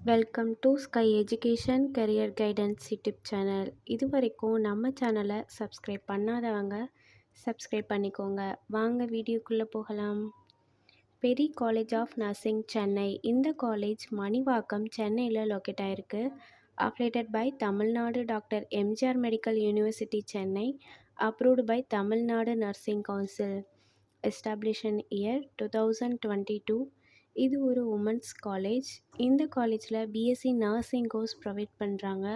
Welcome to sky education career guidance YouTube channel. இது வரைக்கும் நம்ம சேனலை சப்ஸ்கிரைப் பண்ணாதவங்க சப்ஸ்கிரைப் பண்ணிக்கோங்க. வாங்க வீடியோக்குள்ளே போகலாம். Peri college of nursing Chennai. இந்த காலேஜ் மணிவாக்கம் சென்னையில் லொக்கேட் ஆகிருக்கு. Affiliated by Tamil Nadu doctor MGR medical university Chennai. Approved by Tamil Nadu nursing council. Establish year 2022. இது ஒரு உமன்ஸ் காலேஜ். இந்த காலேஜில் பிஎஸ்சி நர்சிங் கோர்ஸ் ப்ரொவைட் பண்ணுறாங்க.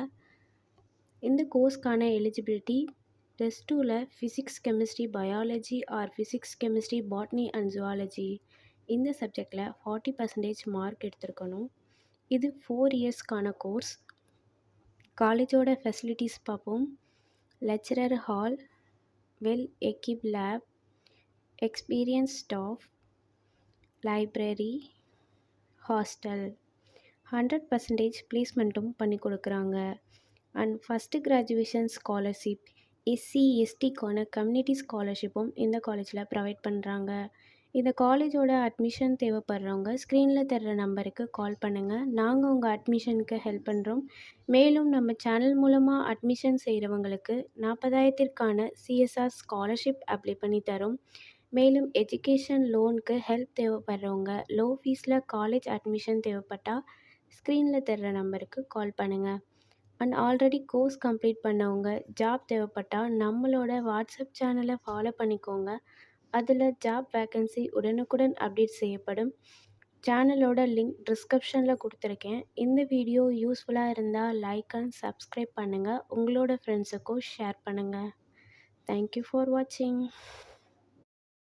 இந்த கோர்ஸ்க்கான எலிஜிபிலிட்டி +2ல் physics chemistry biology or physics chemistry botany and zoology இந்த சப்ஜெக்டில் 40% மார்க் எடுத்திருக்கணும். இது 4 இயர்ஸ்க்கான கோர்ஸ். காலேஜோட ஃபெசிலிட்டிஸ் பார்ப்போம். Lecturer hall, well equipped lab, experience staff, library, hostel, 100% பிளேஸ்மெண்ட்டும் பண்ணி கொடுக்குறாங்க. And first graduation scholarship, SC எஸ்டிக்கான கம்யூனிட்டி ஸ்காலர்ஷிப்பும் இந்த காலேஜில் ப்ரொவைட் பண்ணுறாங்க. இந்த காலேஜோட அட்மிஷன் தேவைப்படுறவங்க ஸ்க்ரீனில் தர்ற நம்பருக்கு கால் பண்ணுங்கள். நாங்கள் உங்கள் அட்மிஷனுக்கு ஹெல்ப் பண்ணுறோம். மேலும் நம்ம சேனல் மூலமாக அட்மிஷன் செய்கிறவங்களுக்கு 40,000க்கான சிஎஸ்ஆர் ஸ்காலர்ஷிப் அப்ளை பண்ணி தரோம். மேலும் எஜுகேஷன் லோனுக்கு ஹெல்ப் தேவைப்படுறவங்க லோ ஃபீஸில் காலேஜ் அட்மிஷன் தேவைப்பட்டால் ஸ்க்ரீனில் தர்ற நம்பருக்கு கால் பண்ணுங்கள். அண்ட் ஆல்ரெடி கோர்ஸ் கம்ப்ளீட் பண்ணவங்க ஜாப் தேவைப்பட்டால் நம்மளோட வாட்ஸ்அப் சேனலை ஃபாலோ பண்ணிக்கோங்க. அதில் ஜாப் வேக்கன்சி உடனுக்குடன் அப்டேட் செய்யப்படும். சேனலோட லிங்க் டிஸ்கிரிப்ஷனில் கொடுத்துருக்கேன். இந்த வீடியோ யூஸ்ஃபுல்லாக இருந்தால் லைக் அண்ட் சப்ஸ்கிரைப் பண்ணுங்கள். உங்களோட ஃப்ரெண்ட்ஸுக்கும் ஷேர் பண்ணுங்கள். தேங்க்யூ ஃபார் வாட்சிங்.